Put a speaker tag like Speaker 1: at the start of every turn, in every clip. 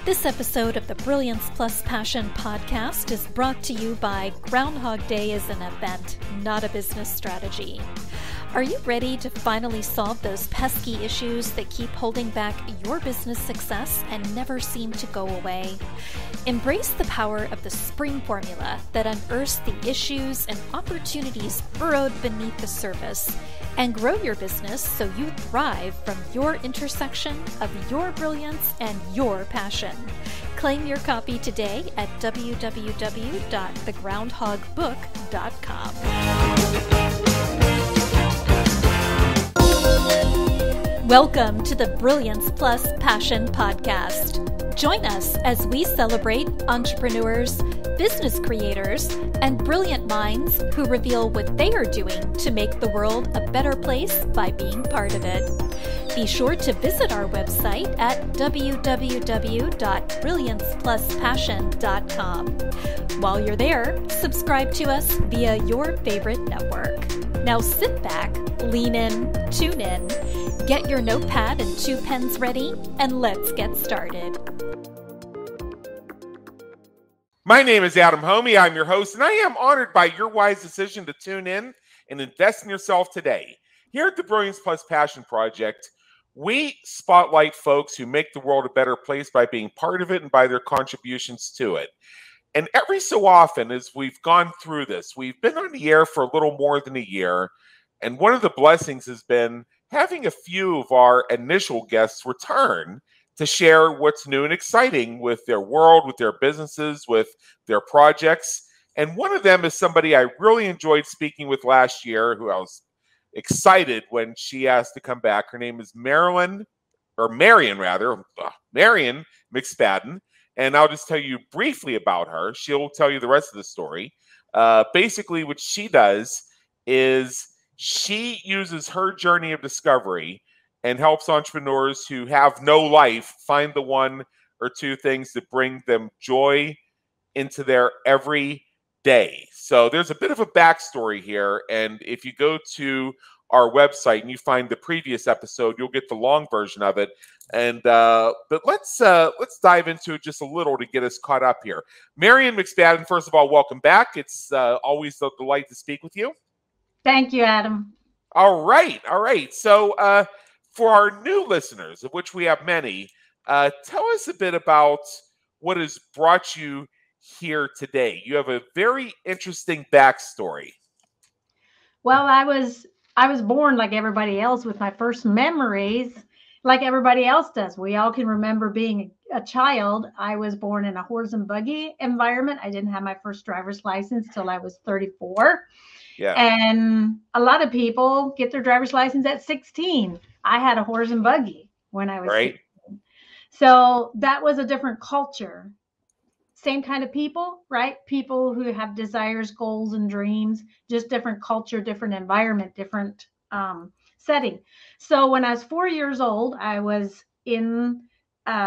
Speaker 1: This episode of the Brilliance Plus Passion podcast is brought to you by Groundhog Day is an event, not a business strategy. Are you ready to finally solve those pesky issues that keep holding back your business success and never seem to go away? Embrace the power of the spring formula that unearths the issues and opportunities burrowed beneath the surface, and grow your business so you thrive from your intersection of your brilliance and your passion. Claim your copy today at www.thegroundhogbook.com. Welcome to the Brilliance Plus Passion podcast. Join us as we celebrate entrepreneurs, business creators, and brilliant minds who reveal what they are doing to make the world a better place by being part of it. Be sure to visit our website at www.brilliancepluspassion.com. While you're there, subscribe to us via your favorite network. Now sit back, lean in, tune in, get your notepad and 2 pens ready, and let's get started.
Speaker 2: My name is Adam Homey. I'm your host, and I am honored by your wise decision to tune in and invest in yourself today. Here at the Brilliance Plus Passion Project, we spotlight folks who make the world a better place by being part of it and by their contributions to it. And every so often, as we've gone through this, we've been on the air for a little more than a year, and one of the blessings has been having a few of our initial guests return to share what's new and exciting with their world, with their businesses, with their projects. And one of them is somebody I really enjoyed speaking with last year, who I was excited when she asked to come back. Her name is Marian McSpadden. And I'll just tell you briefly about her. She'll tell you the rest of the story. Basically, what she does is she uses her journey of discovery and helps entrepreneurs who have no life find the one or two things that bring them joy into their every day. So there's a bit of a backstory here. And if you go to our website and you find the previous episode, you'll get the long version of it. And but let's dive into it just a little to get us caught up here. Marian McSpadden, first of all, welcome back. It's always a delight to speak with you.
Speaker 3: Thank you, Adam.
Speaker 2: All right. So for our new listeners, of which we have many, tell us a bit about what has brought you here today. You have a very interesting backstory.
Speaker 3: Well, I was born like everybody else with my first memories, like everybody else does. We all can remember being a child. I was born in a horse and buggy environment. I didn't have my first driver's license till I was 34.
Speaker 2: Yeah.
Speaker 3: And a lot of people get their driver's license at 16. I had a horse and buggy when I was 16. So that was a different culture. Same kind of people, right? People who have desires, goals, and dreams, just different culture, different environment, different setting. So when I was 4 years old, I was in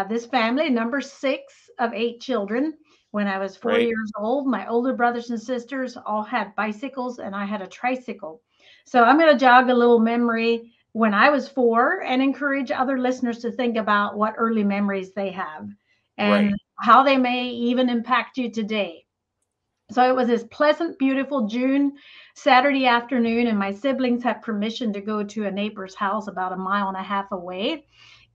Speaker 3: this family, number 6 of 8 children. When I was 4 years old, my older brothers and sisters all had bicycles and I had a tricycle. So I'm going to jog a little memory when I was 4 and encourage other listeners to think about what early memories they have and how they may even impact you today. So it was this pleasant, beautiful June Saturday afternoon, and my siblings had permission to go to a neighbor's house about 1.5 miles away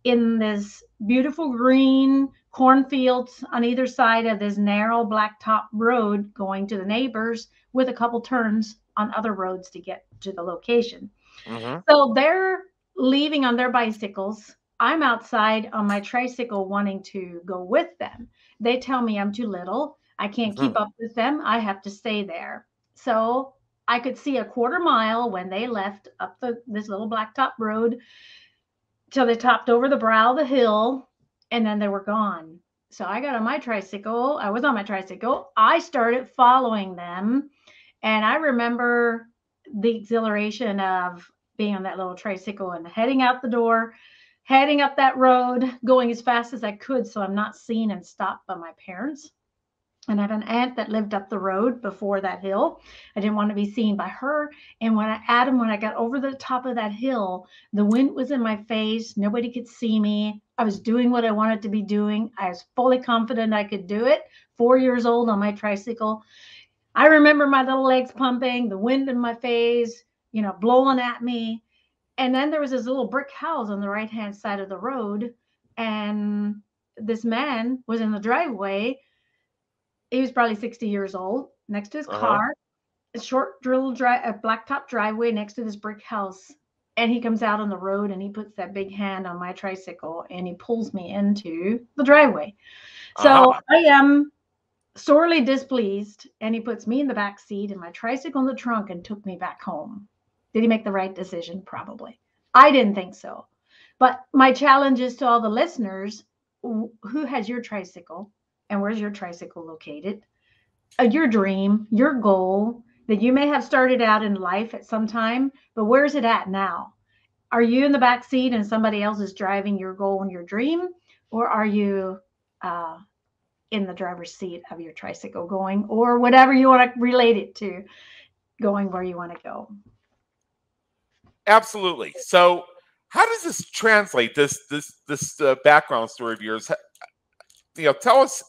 Speaker 3: in this beautiful green cornfields on either side of this narrow blacktop road going to the neighbors with a couple turns on other roads to get to the location. Mm-hmm. So they're leaving on their bicycles. I'm outside on my tricycle wanting to go with them. They tell me I'm too little. I can't keep up with them. I have to stay there. So I could see a 1/4 mile when they left up this little blacktop road till they topped over the brow of the hill, and then they were gone. So I got on my tricycle. I was on my tricycle. I started following them. And I remember the exhilaration of being on that little tricycle and heading out the door, heading up that road, going as fast as I could so I'm not seen and stopped by my parents. And I had an aunt that lived up the road before that hill. I didn't want to be seen by her. And when I got over the top of that hill, the wind was in my face. Nobody could see me. I was doing what I wanted to be doing. I was fully confident I could do it. 4 years old on my tricycle. I remember my little legs pumping, the wind in my face, blowing at me. And then there was this little brick house on the right-hand side of the road. And this man was in the driveway. He was probably 60 years old, next to his car, a short a blacktop driveway next to this brick house. And he comes out on the road and he puts that big hand on my tricycle and he pulls me into the driveway. So I am sorely displeased, and he puts me in the back seat and my tricycle in the trunk and took me back home. Did he make the right decision? Probably. I didn't think so. But my challenge is to all the listeners, who has your tricycle and where's your tricycle located? Your dream, your goal that you may have started out in life at some time, but where's it at now? Are you in the back seat and somebody else is driving your goal and your dream? Or are you in the driver's seat of your tricycle going, or whatever you want to relate it to, going where you want to go?
Speaker 2: Absolutely. So how does this translate, this background story of yours? Tell us,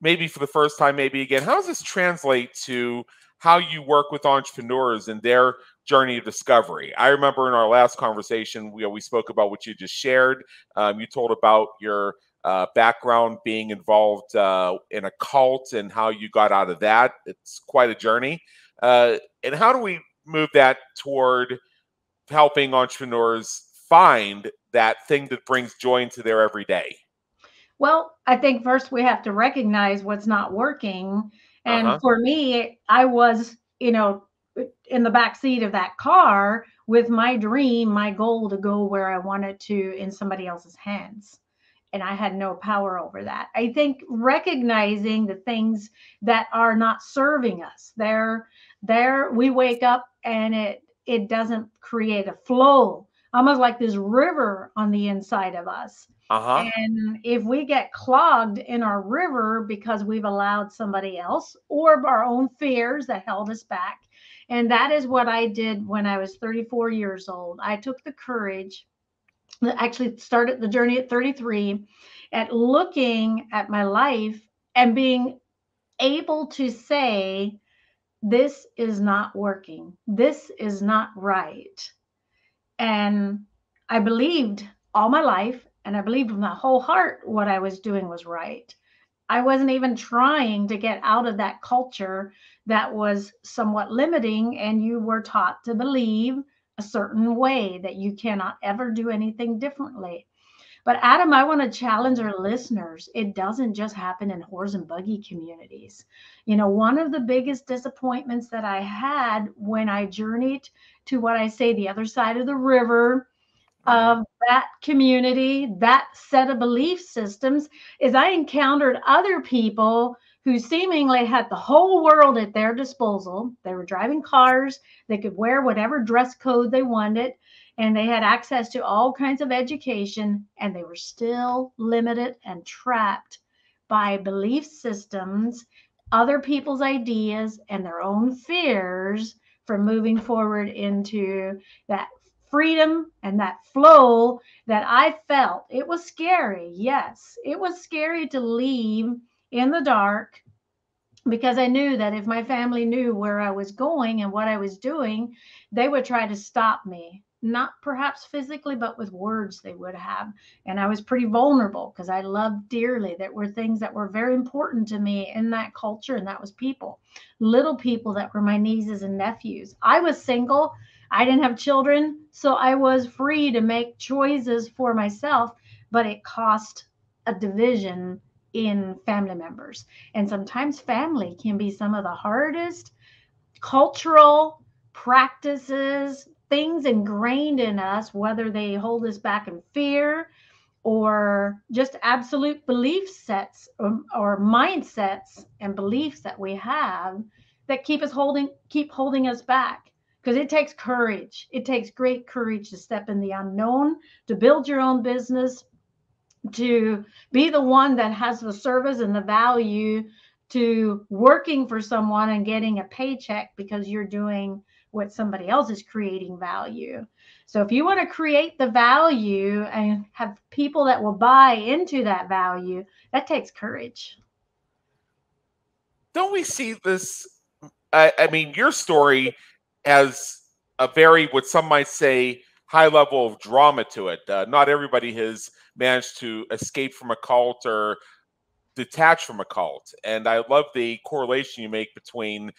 Speaker 2: maybe for the first time, maybe again, how does this translate to how you work with entrepreneurs and their journey of discovery? I remember in our last conversation, we spoke about what you just shared. You told about your background being involved in a cult and how you got out of that. It's quite a journey. And how do we move that toward helping entrepreneurs find that thing that brings joy into their everyday?
Speaker 3: Well, I think first we have to recognize what's not working. And for me, I was, in the back seat of that car with my dream, my goal to go where I wanted to in somebody else's hands. And I had no power over that. I think recognizing the things that are not serving us, we wake up and it doesn't create a flow, almost like this river on the inside of us. And if we get clogged in our river because we've allowed somebody else or our own fears that held us back. And that is what I did when I was 34 years old. I took the courage, actually started the journey at 33, at looking at my life and being able to say, this is not working. This is not right. And I believed all my life, and I believed with my whole heart what I was doing was right. I wasn't even trying to get out of that culture that was somewhat limiting, and you were taught to believe a certain way that you cannot ever do anything differently. But Adam, I want to challenge our listeners. It doesn't just happen in horse and buggy communities. One of the biggest disappointments that I had when I journeyed to what I say the other side of the river of that community, that set of belief systems, is I encountered other people who seemingly had the whole world at their disposal. They were driving cars, they could wear whatever dress code they wanted, and they had access to all kinds of education, and they were still limited and trapped by belief systems, other people's ideas, and their own fears from moving forward into that freedom and that flow that I felt. It was scary. Yes, it was scary to leave in the dark, because I knew that if my family knew where I was going and what I was doing, they would try to stop me. Not perhaps physically, but with words they would have. And I was pretty vulnerable because I loved dearly. There were things that were very important to me in that culture, and that was people. Little people that were my nieces and nephews. I was single. I didn't have children, so I was free to make choices for myself, but it cost a division in family members. And sometimes family can be some of the hardest cultural practices, things ingrained in us, whether they hold us back in fear or just absolute belief sets or mindsets and beliefs that we have that keep holding us back. Because it takes courage. It takes great courage to step in the unknown, to build your own business, to be the one that has the service and the value to working for someone and getting a paycheck because you're doing what somebody else is creating value. So if you want to create the value and have people that will buy into that value, that takes courage.
Speaker 2: Don't we see this? I mean, your story has a very, what some might say, high level of drama to it. Not everybody has managed to escape from a cult or detach from a cult. And I love the correlation you make between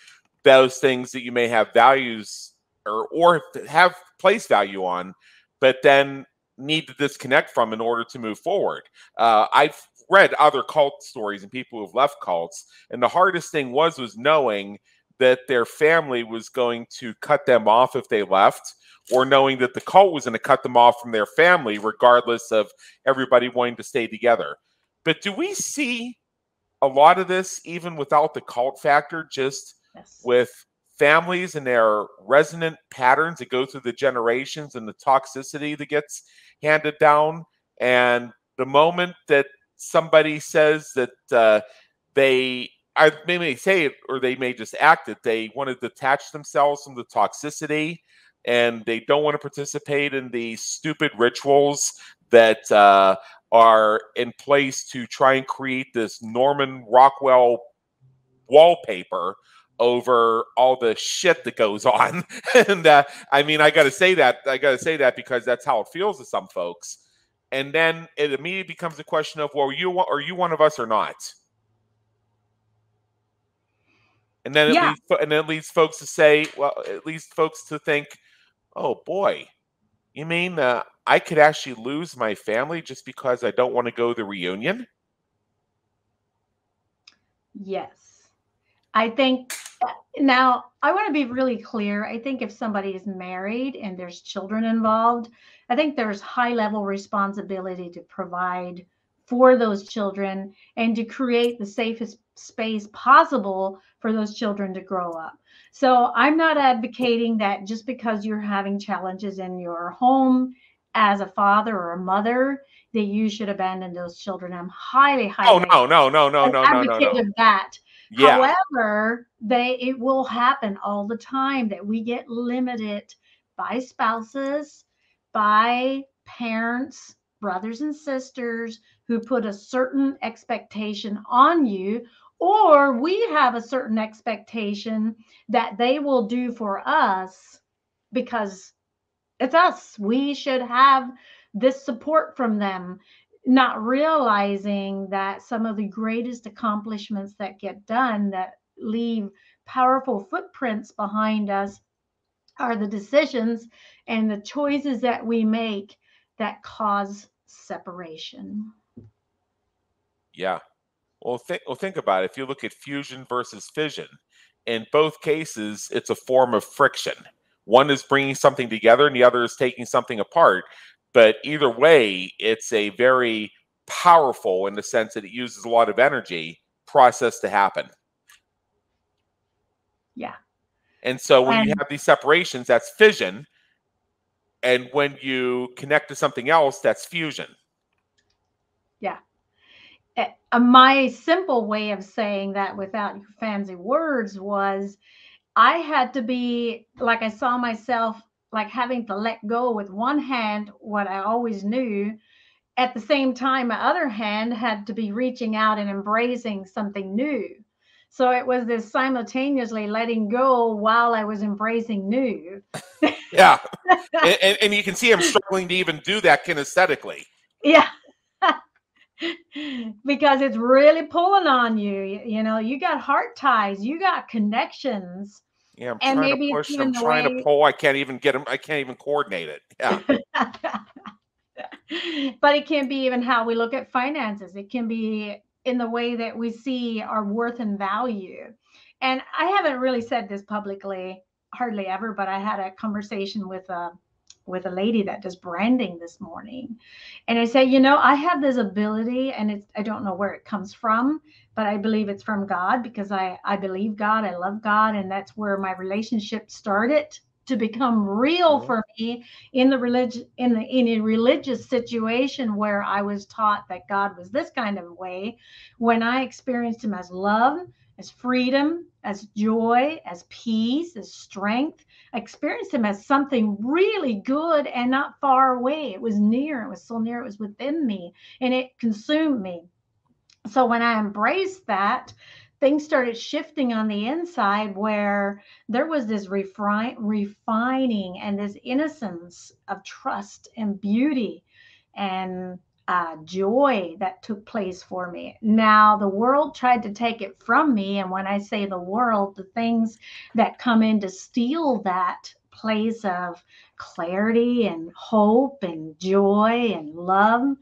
Speaker 2: those things that you may have values or have place value on, but then need to disconnect from in order to move forward. I've read other cult stories and people who've left cults, and the hardest thing was knowing that their family was going to cut them off if they left, or knowing that the cult was going to cut them off from their family, regardless of everybody wanting to stay together. But do we see a lot of this even without the cult factor, just with families and their resonant patterns that go through the generations and the toxicity that gets handed down? And the moment that somebody says that they may say it, or they may just act it, they want to detach themselves from the toxicity and they don't want to participate in the stupid rituals that are in place to try and create this Norman Rockwell wallpaper over all the shit that goes on. And I mean, I got to say that because that's how it feels to some folks. And then it immediately becomes a question of, well, are you one of us or not? And then it leads folks to say, well, it leads folks to think, oh boy, you mean I could actually lose my family just because I don't want to go to the reunion?
Speaker 3: Yes. I think, now I want to be really clear. I think if somebody is married and there's children involved, I think there's high level responsibility to provide for those children and to create the safest space possible for those children to grow up. So I'm not advocating that just because you're having challenges in your home as a father or a mother, that you should abandon those children. I'm highly
Speaker 2: no
Speaker 3: advocate of that.
Speaker 2: Yeah.
Speaker 3: However, it will happen all the time that we get limited by spouses, by parents, brothers and sisters who put a certain expectation on you, or we have a certain expectation that they will do for us because it's us. We should have this support from them, not realizing that some of the greatest accomplishments that get done that leave powerful footprints behind us are the decisions and the choices that we make that cause separation.
Speaker 2: Yeah. Well, think about it. If you look at fusion versus fission, in both cases, it's a form of friction. One is bringing something together and the other is taking something apart. But either way, it's a very powerful, in the sense that it uses a lot of energy, process to happen.
Speaker 3: Yeah.
Speaker 2: And so when you have these separations, that's fission. And when you connect to something else, that's fusion.
Speaker 3: Yeah. My simple way of saying that without fancy words was, I had to be like, I saw myself like having to let go with one hand what I always knew. At the same time, my other hand had to be reaching out and embracing something new. So it was this simultaneously letting go while I was embracing new.
Speaker 2: Yeah. and you can see I'm struggling to even do that kinesthetically.
Speaker 3: Yeah. Because it's really pulling on you. You know, you got heart ties, you got connections.
Speaker 2: Yeah, I'm trying to push, I'm trying to pull. I can't even get them. I can't even coordinate it. Yeah.
Speaker 3: But it can be even how we look at finances. It can be in the way that we see our worth and value. And I haven't really said this publicly, hardly ever, but I had a conversation with a lady that does branding this morning. And I say, you know, I have this ability, and I don't know where it comes from, but I believe it's from God, because I believe God, I love God. And that's where my relationship started to become real for me in a religious situation where I was taught that God was this kind of way. When I experienced him as love as freedom, as joy, as peace, as strength. I experienced them as something really good and not far away. It was near. It was so near. It was within me, and it consumed me. So when I embraced that, things started shifting on the inside, where there was this refining and this innocence of trust and beauty and joy that took place for me. Now, the world tried to take it from me. And when I say the world, the things that come in to steal that place of clarity and hope and joy and love.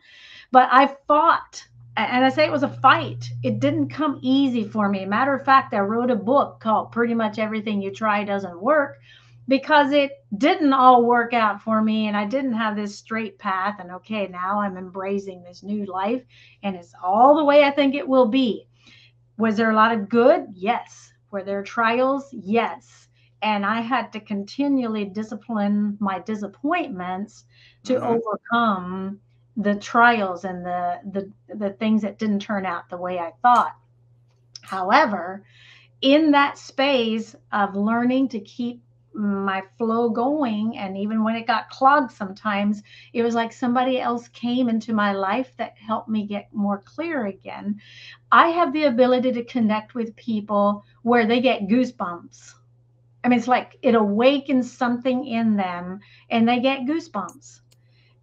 Speaker 3: But I fought. And I say it was a fight. It didn't come easy for me. Matter of fact, I wrote a book called Pretty Much Everything You Try Doesn't Work, because it didn't all work out for me. And I didn't have this straight path. And okay, now I'm embracing this new life, and it's all the way I think it will be. Was there a lot of good? Yes. Were there trials? Yes. And I had to continually discipline my disappointments to overcome the trials and the things that didn't turn out the way I thought. However, in that space of learning to keep my flow going, and even when it got clogged sometimes, it was like somebody else came into my life that helped me get more clear again. I have the ability to connect with people where they get goosebumps. I mean, it's like it awakens something in them and they get goosebumps.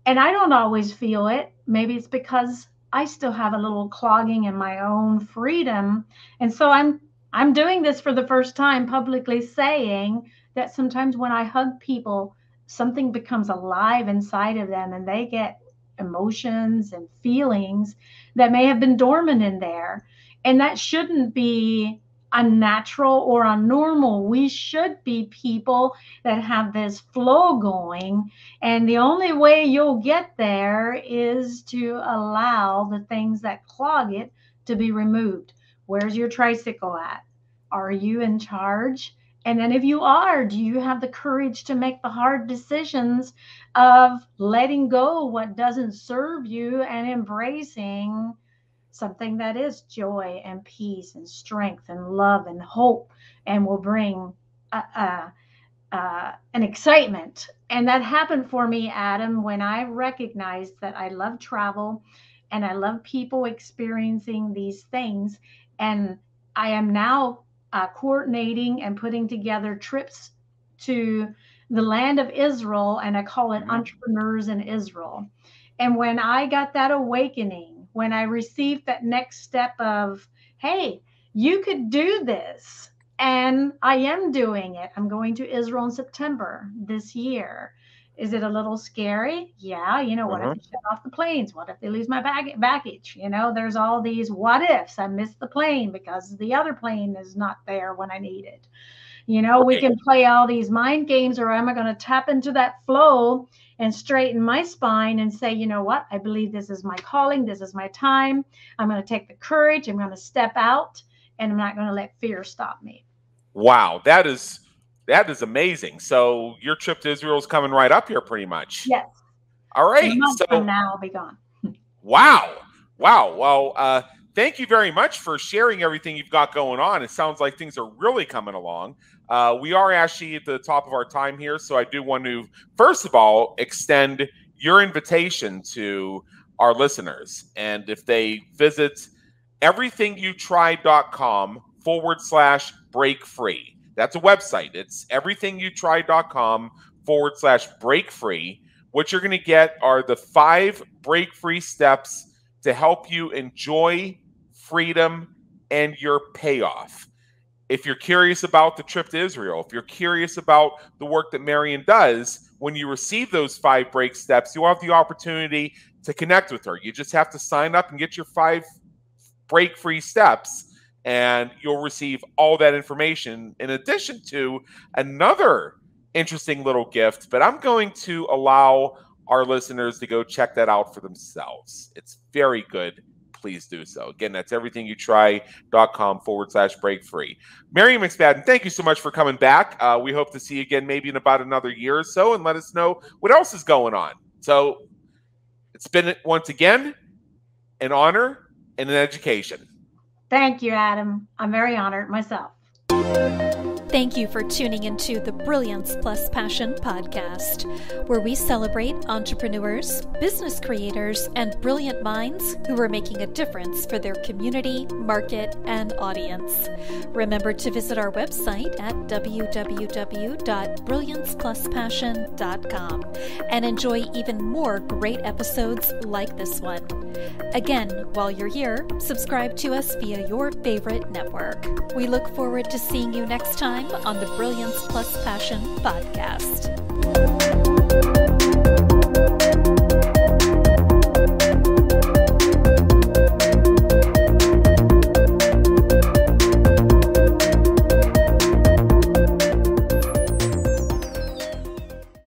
Speaker 3: And I don't always feel it. Maybe it's because I still have a little clogging in my own freedom. And so I'm doing this for the first time, publicly saying that sometimes when I hug people, something becomes alive inside of them, and they get emotions and feelings that may have been dormant in there. And that shouldn't be unnatural or unnormal. We should be people that have this flow going. And the only way you'll get there is to allow the things that clog it to be removed. Where's your tricycle at? Are you in charge? And then if you are, do you have the courage to make the hard decisions of letting go what doesn't serve you and embracing something that is joy and peace and strength and love and hope, and will bring an excitement? And that happened for me, Adam, when I recognized that I love travel and I love people experiencing these things. And I am now coordinating and putting together trips to the land of Israel, and I call it Entrepreneurs in Israel. And when I got that awakening, when I received that next step of, hey, you could do this, and I am doing it. I'm going to Israel in September this year. Is it a little scary? Yeah. You know, what if they shut off the planes? What if they lose my baggage? You know, there's all these what ifs. I missed the plane because the other plane is not there when I need it. You know, we can play all these mind games, or am I going to tap into that flow and straighten my spine and say, you know what, I believe this is my calling. This is my time. I'm going to take the courage. I'm going to step out, and I'm not going to let fear stop me.
Speaker 2: Wow. That is amazing. So your trip to Israel is coming right up here pretty much.
Speaker 3: Yes.
Speaker 2: All right.
Speaker 3: So now I'll be gone.
Speaker 2: Wow. Well, thank you very much for sharing everything you've got going on. It sounds like things are really coming along. We are actually at the top of our time here, so I do want to, first of all, extend your invitation to our listeners. And if they visit everythingyoutried.com/break free, that's a website. It's everythingyoutried.com/break free. What you're going to get are the 5 break-free steps to help you enjoy freedom and your payoff. If you're curious about the trip to Israel, if you're curious about the work that Marian does, when you receive those 5 break steps, you'll have the opportunity to connect with her. You just have to sign up and get your 5 break-free steps, and you'll receive all that information in addition to another interesting little gift. But I'm going to allow our listeners to go check that out for themselves. It's very good. Please do so. Again, that's everythingyoutried.com/break free. Marian McSpadden, thank you so much for coming back. We hope to see you again maybe in about another year or so, and let us know what else is going on. So it's been, once again, an honor and an education.
Speaker 3: Thank you, Adam. I'm very honored myself.
Speaker 1: Thank you for tuning into the Brilliance Plus Passion podcast, where we celebrate entrepreneurs, business creators, and brilliant minds who are making a difference for their community, market, and audience. Remember to visit our website at www.brilliancepluspassion.com and enjoy even more great episodes like this one. Again, while you're here, subscribe to us via your favorite network. We look forward to seeing you next time on the Brilliance Plus Passion podcast.